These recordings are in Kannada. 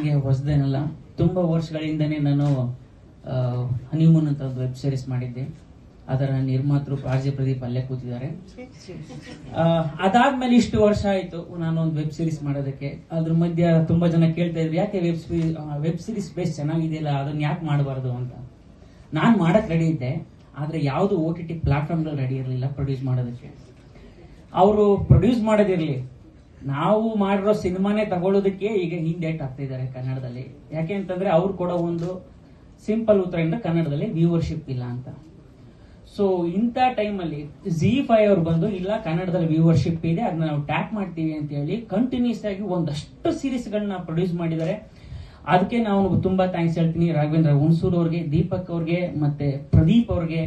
ಆಡಿಯನ್ಸ್ಗೆ ಹೊಸದೇನಲ್ಲ. ತುಂಬ ವರ್ಷಗಳಿಂದನೇ ನಾನು ಹನಿಮೂನ್ ಅಂತ ಒಂದು ವೆಬ್ ಸೀರೀಸ್ ಮಾಡಿದ್ದೆ. ಅದರ ನಿರ್ಮಾತೃ ಆರ್.ಜೆ. ಪ್ರದೀಪ್ ಅಲ್ಲೇ ಕೂತಿದ್ದಾರೆ. ಅದಾದ್ಮೇಲೆ ಇಷ್ಟು ವರ್ಷ ಆಯ್ತು ನಾನು ಒಂದು ವೆಬ್ ಸೀರೀಸ್ ಮಾಡೋದಕ್ಕೆ. ಅದ್ರ ಮಧ್ಯೆ ತುಂಬಾ ಜನ ಕೇಳ್ತಾ ಇದ್ರು, ಯಾಕೆ ವೆಬ್ ಸೀರೀಸ್ ಬೇಸ್ ಚೆನ್ನಾಗಿದೆಯಲ್ಲ, ಅದನ್ನ ಯಾಕೆ ಮಾಡಬಾರ್ದು ಅಂತ. ನಾನ್ ಮಾಡಕ್ ರೆಡಿ ಇದ್ದೆ, ಆದ್ರೆ ಯಾವ್ದು OTT ಪ್ಲಾಟ್ಫಾರ್ಮ್ಗಳು ರೆಡಿ ಇರಲಿಲ್ಲ ಪ್ರೊಡ್ಯೂಸ್ ಮಾಡೋದಕ್ಕೆ. ಅವರು ಪ್ರೊಡ್ಯೂಸ್ ಮಾಡೋದಿರ್ಲಿ, ನಾವು ಮಾಡಿರೋ ಸಿನಿಮಾನೇ ತಗೊಳ್ಳೋದಕ್ಕೆ ಈಗ ಹಿಂದೇಟ್ ಆಗ್ತಾ ಇದ್ದಾರೆ ಕನ್ನಡದಲ್ಲಿ. ಯಾಕೆ ಅಂತಂದ್ರೆ ಅವ್ರು ಕೊಡೋ ಒಂದು ಸಿಂಪಲ್ ಉತ್ತರದಿಂದ ಕನ್ನಡದಲ್ಲಿ ವ್ಯೂವರ್ಶಿಪ್ ಇಲ್ಲ ಅಂತ. ಸೊ ಇಂಥ ಟೈಮಲ್ಲಿ ZEE5 ಅವ್ರು ಬಂದು ಇಲ್ಲ ಕನ್ನಡದಲ್ಲಿ ವ್ಯೂವರ್ಶಿಪ್ ಇದೆ, ಅದನ್ನ ನಾವು ಟ್ಯಾಪ್ ಮಾಡ್ತೀವಿ ಅಂತ ಹೇಳಿ ಕಂಟಿನ್ಯೂಸ್ ಆಗಿ ಒಂದಷ್ಟು ಸೀರೀಸ್ಗಳನ್ನ ಪ್ರೊಡ್ಯೂಸ್ ಮಾಡಿದ್ದಾರೆ. ಅದಕ್ಕೆ ನಾವು ತುಂಬಾ ಥ್ಯಾಂಕ್ಸ್ ಹೇಳ್ತೀನಿ ರಾಘವೇಂದ್ರ ಹುಣಸೂರ್ ಅವ್ರಿಗೆ, ದೀಪಕ್ ಅವ್ರಿಗೆ, ಮತ್ತೆ ಪ್ರದೀಪ್ ಅವ್ರಿಗೆ,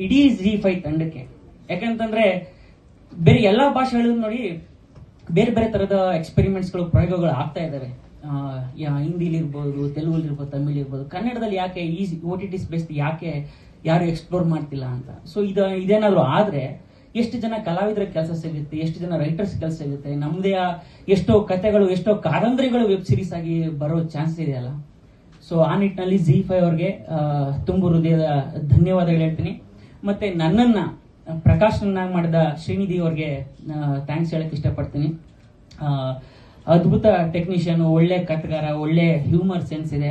ಇಡೀ ZEE5 ತಂಡಕ್ಕೆ. ಯಾಕಂತಂದ್ರೆ ಬೇರೆ ಎಲ್ಲಾ ಭಾಷೆಗಳು ನೋಡಿ ಬೇರೆ ಬೇರೆ ತರದ ಎಕ್ಸ್ಪೆರಿಮೆಂಟ್ಸ್ಗಳು, ಪ್ರಯೋಗಗಳು ಆಗ್ತಾ ಇದಾವೆ. ಹಿಂದಿಲಿ ಇರ್ಬೋದು, ತೆಲುಗಲ್ಲಿ ಇರ್ಬೋದು, ತಮಿಳ್ ಇರ್ಬೋದು. ಕನ್ನಡದಲ್ಲಿ ಯಾಕೆ ಈ OTT ಸ್ಪೇಸ್ ಯಾಕೆ ಯಾರು ಎಕ್ಸ್ಪ್ಲೋರ್ ಮಾಡ್ತಿಲ್ಲ ಅಂತ. ಸೊ ಇದೇನಾದ್ರು ಆದ್ರೆ ಎಷ್ಟು ಜನ ಕಲಾವಿದರ ಕೆಲಸ ಸಿಗುತ್ತೆ, ಎಷ್ಟು ಜನ ರೈಟರ್ಸ್ ಕೆಲಸ ಸಿಗುತ್ತೆ, ನಮ್ದೇ ಎಷ್ಟೋ ಕಥೆಗಳು, ಎಷ್ಟೋ ಕಾದಂಬರಿಗಳು ವೆಬ್ ಸೀರೀಸ್ ಆಗಿ ಬರೋ ಚಾನ್ಸ್ ಇದೆಯಲ್ಲ. ಸೊ ಆ ನಿಟ್ಟಿನಲ್ಲಿ ZEE5 ಅವ್ರಿಗೆ ತುಂಬ ಹೃದಯದ ಧನ್ಯವಾದಗಳು ಹೇಳ್ತೀನಿ. ಮತ್ತೆ ನನ್ನನ್ನ ಪ್ರಕಾಶನಾಗಿ ಮಾಡಿದ ಶ್ರೀನಿಧಿ ಅವ್ರಿಗೆ ಥ್ಯಾಂಕ್ಸ್ ಹೇಳಕ್ ಇಷ್ಟಪಡ್ತೀನಿ. ಅದ್ಭುತ ಟೆಕ್ನಿಷಿಯನ್, ಒಳ್ಳೆ ಕಥೆಗಾರ, ಒಳ್ಳೆ ಹ್ಯೂಮರ್ ಸೆನ್ಸ್ ಇದೆ.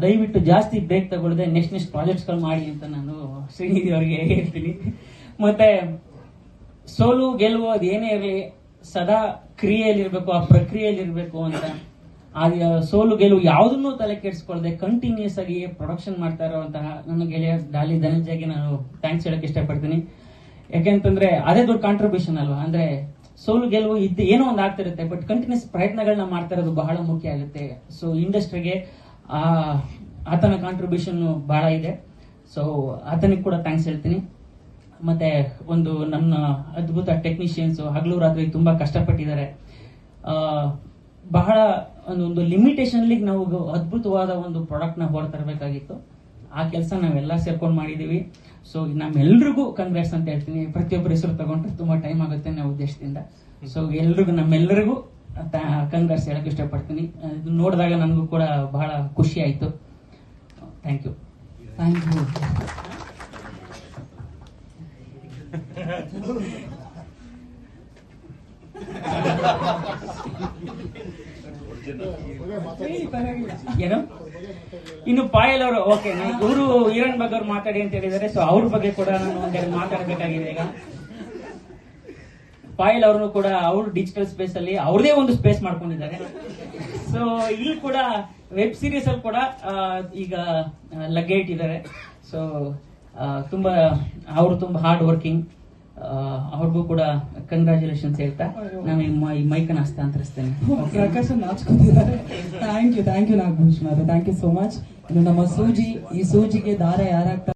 ದಯವಿಟ್ಟು ಜಾಸ್ತಿ ಬ್ರೇಕ್ ತಗೊಳ್ಳದೆ ನೆಕ್ಸ್ಟ್ ಪ್ರಾಜೆಕ್ಟ್ಸ್ಗಳು ಮಾಡಿ ಅಂತ ನಾನು ಶ್ರೀನಿಧಿ ಅವರಿಗೆ ಹೇಳ್ತೀನಿ. ಮತ್ತೆ ಸೋಲು ಗೆಲುವು ಅದೇನೇ ಇರಲಿ, ಸದಾ ಕ್ರಿಯೆಯಲ್ಲಿರ್ಬೇಕು, ಆ ಪ್ರಕ್ರಿಯೆಯಲ್ಲಿರ್ಬೇಕು ಅಂತ. ಆ ಸೋಲು ಗೆಲುವು ಯಾವುದನ್ನೂ ತಲೆ ಕೆಡಿಸ್ಕೊಳ್ಳದೆ ಕಂಟಿನ್ಯೂಸ್ ಆಗಿ ಪ್ರೊಡಕ್ಷನ್ ಮಾಡ್ತಾ ಇರುವಂತಹ ನನ್ನ ಗೆಳೆಯ ಡಾಲಿ ಧನಂಜಯ್ಗೆ ನಾನು ಥ್ಯಾಂಕ್ಸ್ ಹೇಳಕ್ ಇಷ್ಟಪಡ್ತೀನಿ. ಯಾಕೆಂತಂದ್ರೆ ಅದೇ ದೊಡ್ಡ ಕಾಂಟ್ರಿಬ್ಯೂಷನ್ ಅಲ್ವಾ. ಅಂದ್ರೆ ಸೋಲು ಗೆಲುವು ಏನೋ ಒಂದು ಆಗ್ತಿರುತ್ತೆ, ಬಟ್ ಕಂಟಿನ್ಯೂಸ್ ಪ್ರಯತ್ನಗಳನ್ನ ಮಾಡ್ತಾ ಇರೋದು ಬಹಳ ಮುಖ್ಯ ಆಗುತ್ತೆ. ಸೊ ಇಂಡಸ್ಟ್ರಿಗೆ ಆತನ ಕಾಂಟ್ರಿಬ್ಯೂಷನ್ ಬಹಳ ಇದೆ. ಸೊ ಆತನಿಗೆ ಕೂಡ ಥ್ಯಾಂಕ್ಸ್ ಹೇಳ್ತೀನಿ. ಮತ್ತೆ ಒಂದು ನನ್ನ ಅದ್ಭುತ ಟೆಕ್ನಿಷಿಯನ್ಸ್ ಹಗಲು ರಾತ್ರಿ ತುಂಬಾ ಕಷ್ಟಪಟ್ಟಿದ್ದಾರೆ. ಬಹಳ ಒಂದು ಲಿಮಿಟೇಷನ್ ನಾವು ಅದ್ಭುತವಾದ ಒಂದು ಪ್ರಾಡಕ್ಟ್ ನ ಹೊರತರಬೇಕಾಗಿತ್ತು. ಆ ಕೆಲಸ ನಾವೆಲ್ಲ ಸೇರ್ಕೊಂಡು ಮಾಡಿದೀವಿ. ಸೊ ನಮ್ಮೆಲ್ರಿಗೂ ಕಂಗ್ರಾಟ್ಸ್ ಅಂತ ಹೇಳ್ತೀನಿ. ಪ್ರತಿಯೊಬ್ಬರ ಹೆಸರು ತಗೊಂಡ್ರೆ ತುಂಬಾ ಟೈಮ್ ಆಗುತ್ತೆ ಅನ್ನೋ ಉದ್ದೇಶದಿಂದ. ಸೊ ನಮ್ಮೆಲ್ಲರಿಗೂ ಕಂಗ್ರಾಟ್ಸ್ ಹೇಳಕ್ ಇಷ್ಟಪಡ್ತೀನಿ. ನೋಡಿದಾಗ ನನಗೂ ಕೂಡ ಬಹಳ ಖುಷಿ ಆಯ್ತು. Thank you. ಏನು ಇನ್ನು ಪಾಯಲ್ ಅವರು ಓಕೆ, ಇವರು ಈರನ್ ಬಗ್ಗೆ ಅವ್ರು ಮಾತಾಡಿ ಅಂತ ಹೇಳಿದ್ದಾರೆ. ಸೊ ಅವ್ರ ಬಗ್ಗೆ ಕೂಡ ನಾನು ಒಂದೆರಡು ಮಾತಾಡಬೇಕಾಗಿದೆ. ಈಗ ಪಾಯಲ್ ಅವರು ಕೂಡ ಅವರು ಡಿಜಿಟಲ್ ಸ್ಪೇಸ್ ಅಲ್ಲಿ ಅವ್ರದೇ ಒಂದು ಸ್ಪೇಸ್ ಮಾಡ್ಕೊಂಡಿದ್ದಾರೆ. ಸೊ ಇಲ್ಲಿ ಕೂಡ ವೆಬ್ ಸೀರೀಸ್ ಅಲ್ಲಿ ಕೂಡ ಈಗ ಲಗ್ಗೆ ಇಟ್ಟಿದ್ದಾರೆ. ಸೊ ತುಂಬಾ ಅವರು ತುಂಬಾ ಹಾರ್ಡ್ ವರ್ಕಿಂಗ್. ಅವ್ರಿಗೂ ಕೂಡ ಕಂಗ್ರಾಚುಲೇಷನ್ಸ್ ಹೇಳ್ತಾ ನಾನು ಈ ಮೈಕನ್ನು ಹಸ್ತಾಂತರಿಸ್ತೇನೆ. ಪ್ರಕಾಶ್ ನಾಚ್ಕೊಂಡಿದ್ದಾರೆ. ಥ್ಯಾಂಕ್ ಯು ನಾಗಭೂಷಣ್ ಅವರೇ, ಥ್ಯಾಂಕ್ ಯು ಸೋ ಮಚ್. ಇದು ನಮ್ಮ ಸೂಜಿ, ಈ ಸೂಜಿಗೆ ದಾರ ಯಾರಾಗ್ತಾರೆ